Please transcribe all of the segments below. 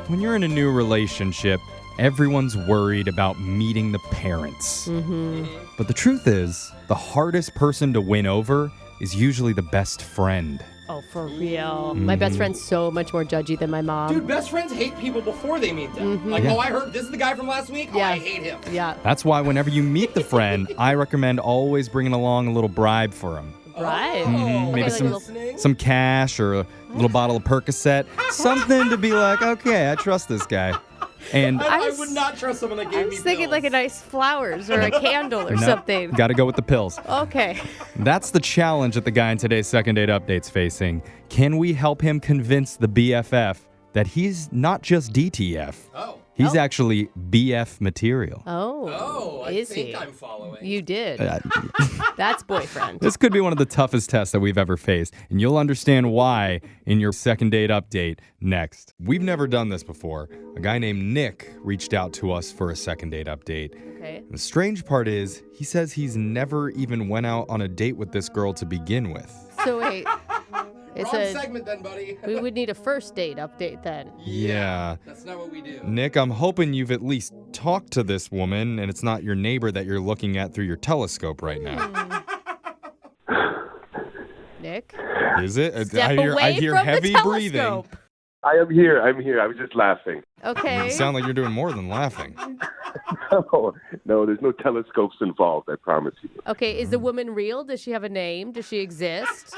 When you're in a new relationship, everyone's worried about meeting the parents. Mm-hmm. But the truth is, the hardest person to win over is usually the best friend. Oh, for real. My best friend's so much more judgy than my mom. Dude, best friends hate people before they meet them. Like, Yeah. oh, I heard this is the guy from last week? Yeah. Oh, I hate him. Yeah. That's why whenever you meet the friend, I recommend always bringing along a little bribe for him. Right. Maybe like a some cash or a little bottle of Percocet. Something to be like, okay, I trust this guy. And I would not trust someone that gave I me was thinking pills. like a nice flowers or a candle or something. got to go with the pills. Okay. That's the challenge that the guy in today's second date update's facing. Can we help him convince the BFF that he's not just DTF? Oh. He's actually BF material. Oh, I is think he? I'm following. You did. That's boyfriend. This could be one of the toughest tests that we've ever faced, and you'll understand why in your second date update next. We've never done this before. A guy named Nick reached out to us for a second date update. Okay. The strange part is, he says he's never even went out on a date with this girl to begin with. So wait. It's Wrong segment then, buddy. we would need a first date update then. Yeah. That's not what we do. Nick, I'm hoping you've at least talked to this woman and it's not your neighbor that you're looking at through your telescope right now. Nick? Is it? Step I away hear from heavy the breathing. telescope. I am here. I was just laughing. Okay. You sound like you're doing more than laughing. No, there's no telescopes involved, I promise you. Okay, is the woman real? Does she have a name? Does she exist?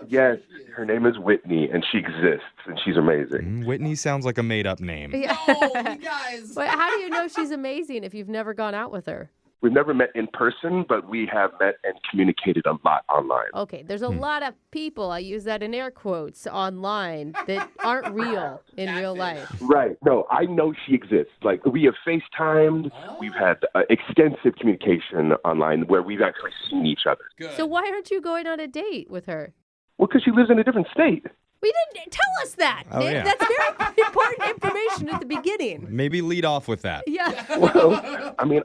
Yes, her name is Whitney, and she exists, and she's amazing. Whitney sounds like a made-up name. Yeah. Oh, you guys. But how do you know she's amazing if you've never gone out with her? We've never met in person, but we have met and communicated a lot online. Okay, there's a lot of people, I use that in air quotes, online that aren't real in real life. Right. No, I know she exists. Like, we have FaceTimed. We've had extensive communication online where we've actually seen each other. Good. So why aren't you going on a date with her? Well, because she lives in a different state. We didn't tell us that, Oh, Nick. yeah. That's very important information at the beginning. Maybe lead off with that. Yeah. Well, I mean,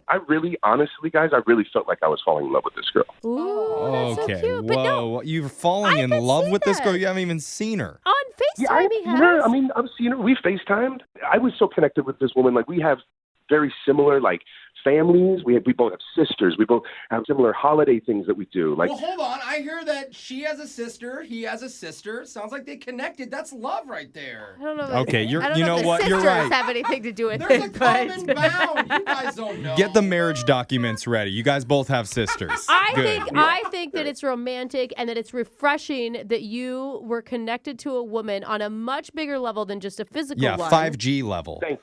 honestly, guys, I really felt like I was falling in love with this girl. Ooh, that's Okay, so cute. But no, whoa. You're falling I in can love see with this girl. that. You haven't even seen her. on FaceTime Yeah, I've he seen her. has. I mean, I've seen her. We FaceTimed. I was so connected with this woman. Like, we have very similar, like, families. We both have sisters. We both have similar holiday things that we do. Like, Well, hold on. I hear that she has a sister. He has a sister. Sounds like they connected. That's love right there. I don't know. Okay, I don't you know know if the what? You're sisters right. have anything to do with There's a it, common but bound. You guys don't know. Get the marriage documents ready. You guys both have sisters. I think that it's romantic and that it's refreshing that you were connected to a woman on a much bigger level than just a physical Yeah, one. 5G level. thank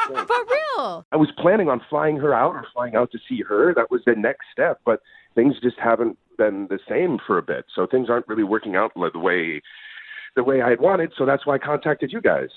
For real. I was planning on flying her out or flying out to see her. That was the next step, but things just haven't been the same for a bit. So things aren't really working out the way I had wanted. So that's why I contacted you guys.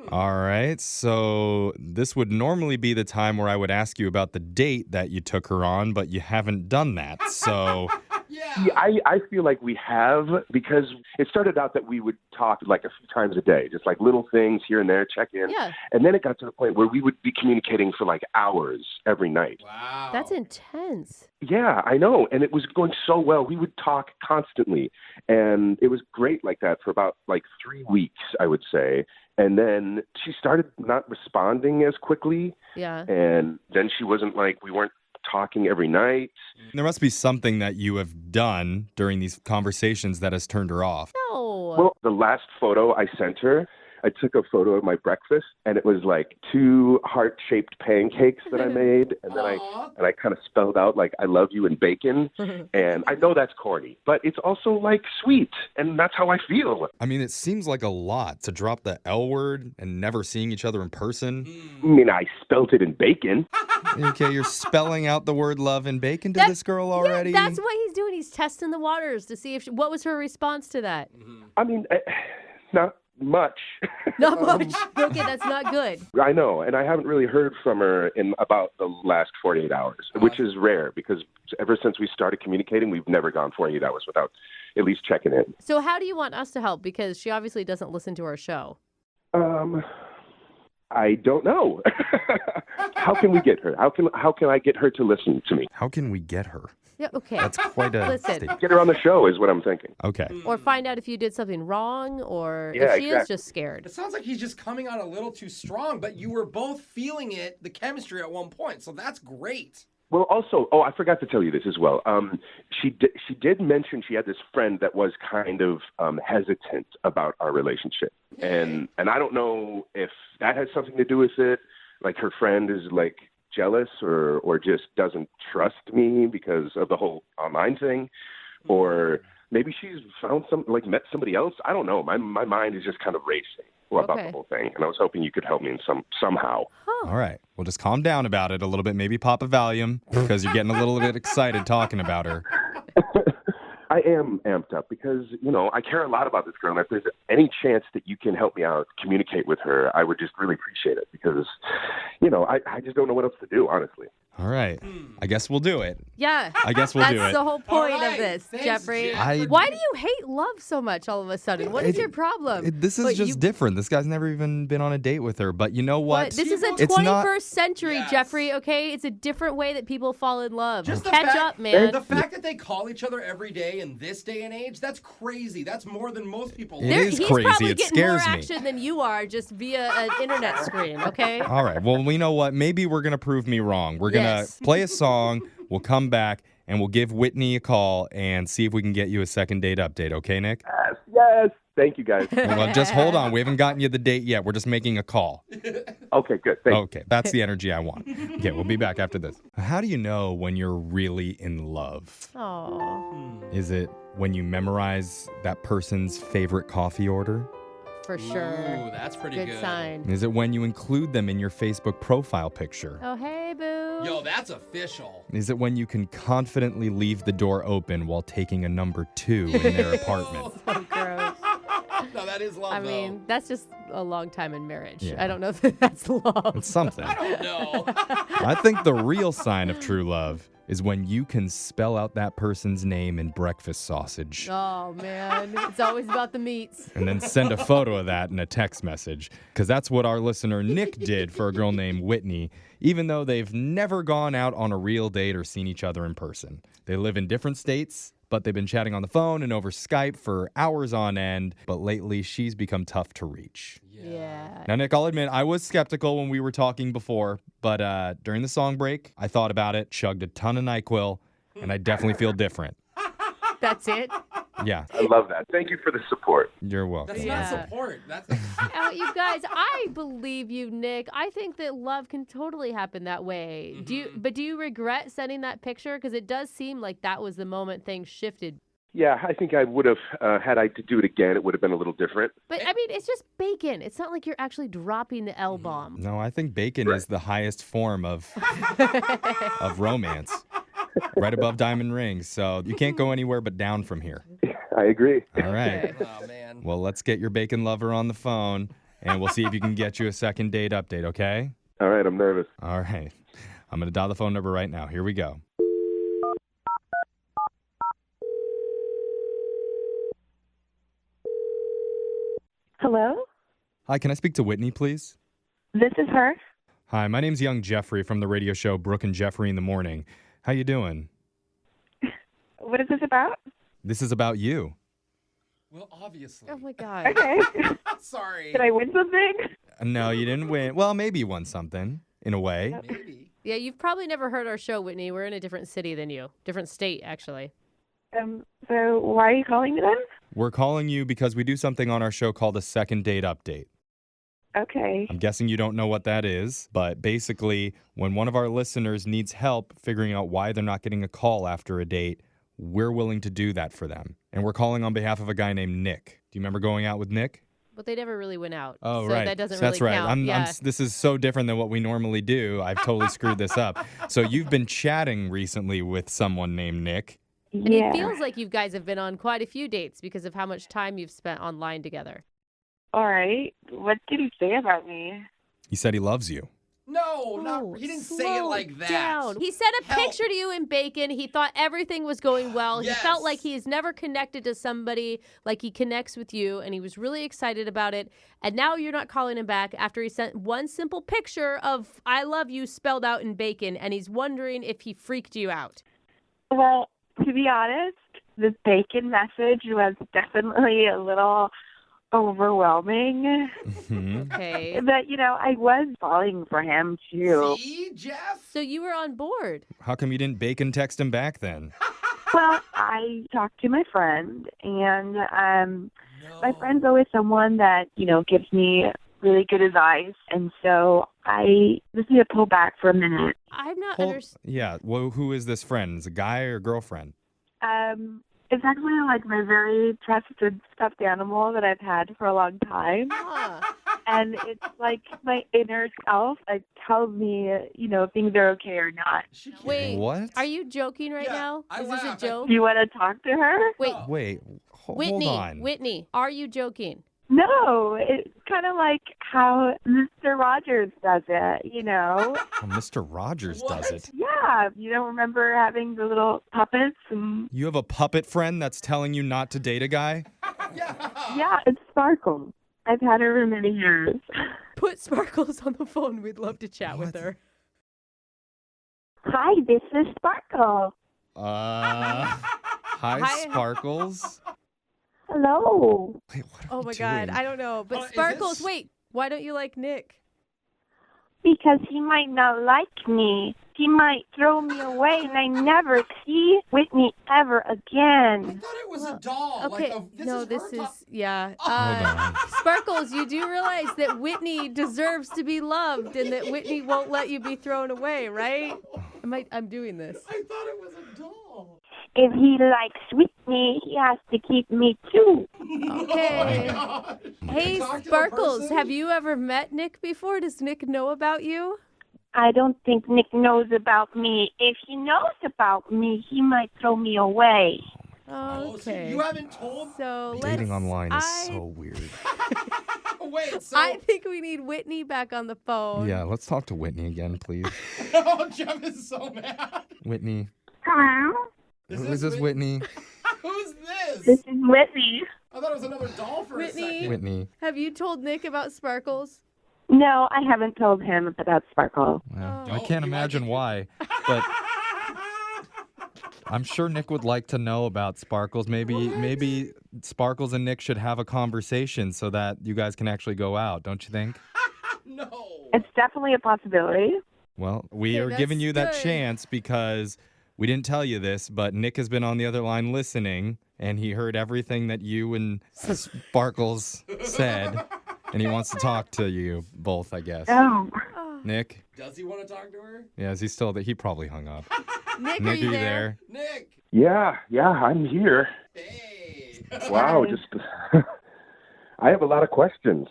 All right, so this would normally be the time where I would ask you about the date that you took her on, but you haven't done that. So, Yeah. Yeah, I feel like we have, because it started out that we would talk like a few times a day, just like little things here and there, check in. Yeah. And then it got to the point where we would be communicating for like hours every night. Wow. That's intense. Yeah, I know. And it was going so well. We would talk constantly. And it was great like that for about like 3 weeks, I would say. And then she started not responding as quickly. Yeah. And then she wasn't like, we weren't talking every night. there must be something that you have done during these conversations that has turned her off. No. Well, the last photo I sent her, I took a photo of my breakfast, and it was like 2 heart-shaped pancakes that I made, and then Aw. I kind of spelled out like "I love you" in bacon. And I know that's corny, but it's also like sweet, and that's how I feel. I mean, it seems like a lot to drop the L word and never seeing each other in person. I mean, I spelt it in bacon. Okay, you're spelling out the word love in bacon to That- this girl already? Yeah, that's what he's doing. He's testing the waters to see if what was her response to that. I mean, not much. Not much. Okay, that's not good. I know, and I haven't really heard from her in about the last 48 hours, which is rare because ever since we started communicating, we've never gone 48 hours without at least checking in. So how do you want us to help? Because she obviously doesn't listen to our show. I don't know. How can we get her? How can I get her to listen to me? How can we get her? Yeah, okay. That's quite a Listen. statement. Get her on the show is what I'm thinking. Okay. Or find out if you did something wrong, or Yeah, if she is exactly. just scared. It sounds like he's just coming on a little too strong, but you were both feeling it, the chemistry at one point, so that's great. Well, also, I forgot to tell you this as well. She did mention she had this friend that was kind of hesitant about our relationship, and I don't know if that has something to do with it. Like her friend is like jealous or just doesn't trust me because of the whole online thing, or maybe she's found met somebody else. I don't know. My mind is just kind of racing about the whole thing, and I was hoping you could help me in somehow. All right. Well, just calm down about it a little bit. Maybe pop a Valium because you're getting a little bit excited talking about her. I am amped up because, I care a lot about this girl. And if there's any chance that you can help me out, communicate with her, I would just really appreciate it because, I just don't know what else to do, honestly. All right. I guess we'll do it. Yeah. I guess we'll do it. That's the whole point All right. of this, Thanks, Jeffrey. Jeff. Why do you hate love so much all of a sudden? What is your problem? This is But just you- different. This guy's never even been on a date with her. But you know what? This is a It's 21st not- century, Yes. Jeffrey, okay? It's a different way that people fall in love. Just the Catch fact- up, man. The fact that they call each other every day in this day and age, that's crazy. That's more than most people It do. is He's crazy. probably It getting more scares me. action than you are just via an internet screen, okay? All right. Well, we know what? Maybe we're going to prove me wrong. We're going to Yes. play a song. We'll come back and we'll give Whitney a call and see if we can get you a second date update. Okay, Nick? Yes. Thank you, guys. Well, just hold on. We haven't gotten you the date yet. We're just making a call. Okay, good. Thank you. Okay. That's the energy I want. Okay. We'll be back after this. How do you know when you're really in love? Oh, Is it when you memorize that person's favorite coffee order? for sure. Ooh, that's pretty good. Good sign. Is it when you include them in your Facebook profile picture? Oh, hey, boo. Yo, that's official. Is it when you can confidently leave the door open while taking a number 2 in their apartment? So gross. No, that is love, I mean, that's just a long time in marriage. Yeah. I don't know if that's love. It's something. though. No. I think the real sign of true love is when you can spell out that person's name in breakfast sausage Oh, man. It's always about the meats. and then send a photo of that in a text message. Because that's what our listener Nick did for a girl named Whitney, even though they've never gone out on a real date or seen each other in person. They live in different states, but they've been chatting on the phone and over Skype for hours on end. But lately, she's become tough to reach. Yeah. Now, Nick, I'll admit, I was skeptical when we were talking before, but during the song break, I thought about it, chugged a ton of NyQuil, and I definitely feel different. That's it? Yeah, I love that. Thank you for the support. you're welcome. That's Yeah. not support. That's You guys, I believe you, Nick. I think that love can totally happen that way. Do you regret sending that picture? Because it does seem like that was the moment things shifted. Yeah, I think I would have, had I to do it again, it would have been a little different. But I mean, it's just bacon. It's not like you're actually dropping the L bomb. No, I think bacon is the highest form of romance, right above diamond rings. So you can't go anywhere but down from here. I agree. All right. oh man. Well, let's get your bacon lover on the phone, and we'll see if you can get you a second date update, okay? All right, I'm nervous. All right. I'm going to dial the phone number right now. Here we go. Hello? Hi, can I speak to Whitney, please? This is her. Hi, my name's young Jeffrey from the radio show Brooke and Jeffrey in the Morning. How you doing? What is this about? This is about you. Well, obviously. Oh my God. Okay. Sorry. Did I win something? No, you didn't win. Well, maybe you won something, in a way. Maybe. Yeah, you've probably never heard our show, Whitney. We're in a different city than you. Different state, actually. So why are you calling me then? We're calling you because we do something on our show called a second date update. Okay. I'm guessing you don't know what that is, but basically, when one of our listeners needs help figuring out why they're not getting a call after a date, we're willing to do that for them. And we're calling on behalf of a guy named Nick. Do you remember going out with Nick? But they never really went out. Oh, so right. that doesn't That's really right. count. Yeah. This is so different than what we normally do. I've totally screwed this up. So you've been chatting recently with someone named Nick. And Yeah. it feels like you guys have been on quite a few dates because of how much time you've spent online together. All right. What did he say about me? He said he loves you. No, not. He didn't say it slow like that. down. He sent a Help. picture to you in bacon. He thought everything was going well. Yes. He felt like he's never connected to somebody like he connects with you, and he was really excited about it. And now you're not calling him back after he sent one simple picture of "I love you" spelled out in bacon, and he's wondering if he freaked you out. Well, to be honest, the bacon message was definitely a little overwhelming. Mhm. Okay. But, I was falling for him, too. See, Jeff? So you were on board. How come you didn't bacon text him back then? Well, I talked to my friend, and No. my friend's always someone that, gives me really good advice. And so I just need to pull back for a minute. I'm not Hold- understanding. Yeah. Well, who is this friend? Is it a guy or girlfriend? It's actually like my very trusted stuffed animal that I've had for a long time. And it's like my inner self like tells me, if things are okay or not. She can't. Wait, What? are you joking right Yeah, now? I Is this a laugh. joke? Do you want to talk to her? Wait, No. Wait. Hold Whitney, on. Whitney, are you joking? No, it's kind of like how Mr. Rogers does it, Oh, Mr. Rogers does What? it. Yeah, you don't remember having the little puppets and You have a puppet friend that's telling you not to date a guy? yeah, it's Sparkle. I've had her for many years. Put Sparkles on the phone. We'd love to chat with What? her. Hi, this is Sparkle. Hi, Hi. Sparkles. Hello. Wait, what are Oh we my God, doing? I don't know. But Is Sparkles, this- wait, why don't you like Nick? Because he might not like me. He might throw me away and I never see Whitney ever I again. thought it was Well, a doll. Okay, Like no, is this her is, top- yeah. Hold on. Sparkles, you do realize that Whitney deserves to be loved and that Whitney won't let you be thrown away, right? I'm doing this. I thought it was a doll. If he likes Whitney, he has to keep me too. Okay. Oh my gosh. Hey, Talk to a Sparkles, person? have you ever met Nick before? Does Nick know about you? I don't think Nick knows about me. If he knows about me, he might throw me away. Oh, so Okay. you haven't told? So Dating let's- online is I- so weird. Wait, so I think we need Whitney back on the phone. Yeah, let's talk to Whitney again, please. oh, Jeff is so mad. Whitney. Hello? Who is this Whitney? Who's this? This is Whitney. I thought it was another doll for Whitney? a second. Whitney. Have you told Nick about Sparkles? No, I haven't told him about Sparkle. Well, Oh. I can't You imagine like why, but I'm sure Nick would like to know about Sparkles. Maybe Sparkles and Nick should have a conversation so that you guys can actually go out, don't you think? No. It's definitely a possibility. Well, we Okay, are giving that's you that good. chance because we didn't tell you this, but Nick has been on the other line listening, and he heard everything that you and Sparkles said, and he wants to talk to you both, I guess. Oh. Oh. Nick? Does he want to talk to her? Yeah, is he still there? He probably hung up. Nick, Nick, are you there? Nick. Yeah, I'm here. Hey. Wow, just I have a lot of questions.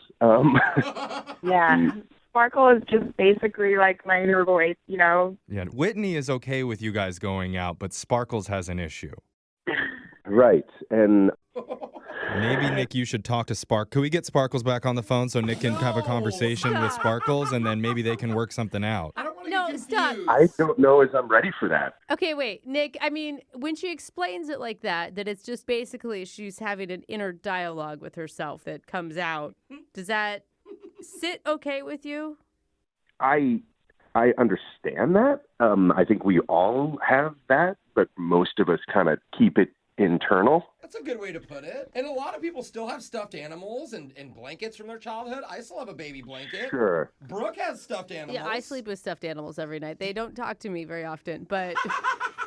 Yeah. Sparkle is just basically like my inner voice, Yeah, Whitney is okay with you guys going out, but Sparkles has an issue. Right, and Maybe, Nick, you should talk to Spark. Could we get Sparkles back on the phone so Nick can have a No, conversation with stop. Sparkles, and then maybe they can work something out? I don't want to No, get stop. confused. I don't know as I'm ready for that. Okay, wait, Nick, I mean, when she explains it like that it's just basically she's having an inner dialogue with herself that comes out, does that sit okay with you? I understand that. I think we all have that, but most of us kind of keep it internal. That's a good way to put it. And a lot of people still have stuffed animals and blankets from their childhood. I still have a baby blanket. Sure. Brooke has stuffed animals. Yeah, I sleep with stuffed animals every night. They don't talk to me very often, but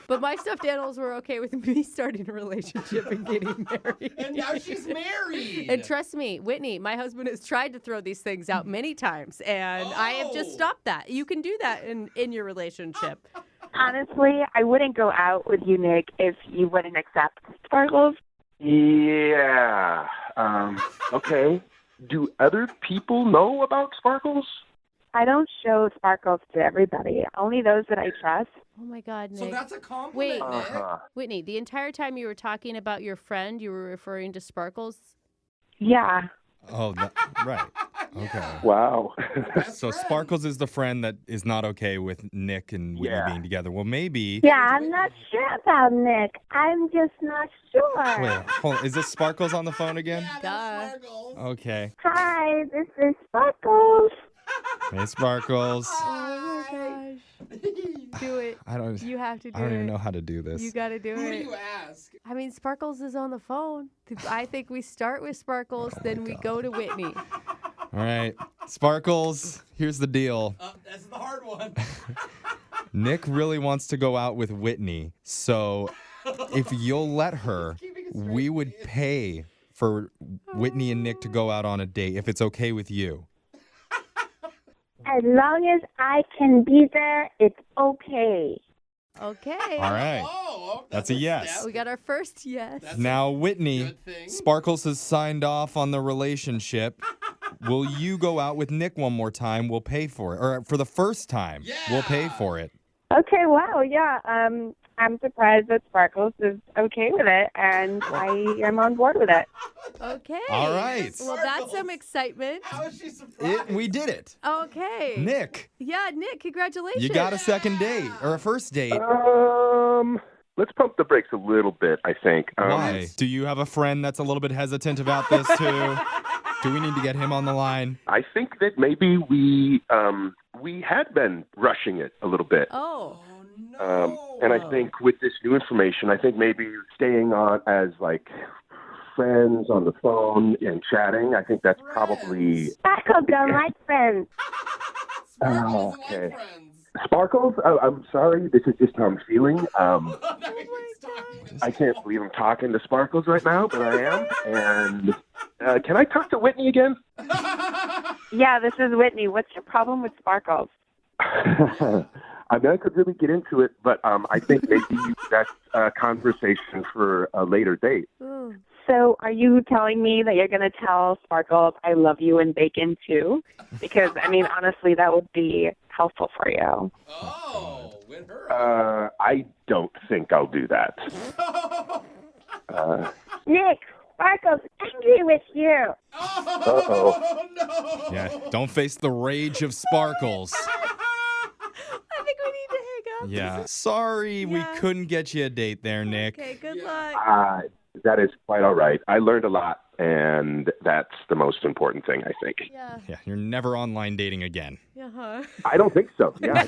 but my stuffed animals were okay with me starting a relationship and getting married. And now she's married. And trust me, Whitney, my husband has tried to throw these things out many times, and I have just Oh. stopped that. You can do that in your relationship. Honestly, I wouldn't go out with you, Nick, if you wouldn't accept Sparkles. Yeah. Okay. Do other people know about Sparkles? I don't show Sparkles to everybody, only those that I trust. Oh my God, Nick. So that's a compliment, Wait. Nick. Whitney, the entire time you were talking about your friend, you were referring to Sparkles? Yeah. Oh, right. Okay. Wow. Best So friend. Sparkles is the friend that is not okay with Nick and Whitney Yeah. being together. Well, maybe. Yeah, I'm not sure about Nick. I'm just not sure. Wait, hold on. Is this Sparkles on the phone again? Yeah, Duh. that's Sparkles. Okay. Hi, this is Sparkles. Hey, Sparkles. Oh my gosh. Do it. You have to do it. I don't even know how to do this. You got to do Who it. do you ask? I mean, Sparkles is on the phone. I think we start with Sparkles, then we go to Whitney. All right. Sparkles, here's the deal. That's the hard one. Nick really wants to go out with Whitney. So if you'll let her, we would pay for Whitney and Nick to go out on a date if it's okay with you. As long as I can be there, it's okay. Okay. All right. Oh, That's a yes. We got our first yes. That's Now, Whitney, good thing. Sparkles has signed off on the relationship. Will you go out with Nick one more time? We'll pay for it. Or for the first time, we'll pay for it. Okay, wow, yeah. I'm surprised that Sparkles is okay with it, and I am on board with it. Okay. All right. Well, that's some excitement. How is she surprised? We did it. Okay. Nick, Yeah, Nick, congratulations. you got a second date or a first date. Let's pump the brakes a little bit, I think. Why? Do you have a friend that's a little bit hesitant about this too? Do we need to get him on the line? I think that maybe we had been rushing it a little bit. Oh. And I think with this new information, I think maybe staying on as like friends on the phone and chatting, I think that's probably... Sparkles don't like friends. Sparkles okay. and like friends. Sparkles, I'm sorry, this is just how I'm feeling. Oh my God. I can't believe I'm talking to Sparkles right now, but I am. And can I talk to Whitney again? Yeah, this is Whitney. What's your problem with Sparkles? I mean, I could really get into it, but I think maybe that's a conversation for a later date. Ooh. So are you telling me that you're going to tell Sparkles I love you and bacon too? Because, I mean, honestly, that would be helpful for you. Oh, win her. I don't think I'll do that. Nick, Sparkles angry with you. Oh, no. Yeah, don't face the rage of Sparkles. I think we need to hang up. Yeah. Sorry we Yeah. couldn't get you a date there, Nick. Okay, good Yeah. luck. That is quite all right. I learned a lot, and that's the most important thing, I think. Yeah. Yeah, you're never online dating again. Yeah. Huh? I don't think so. Yeah.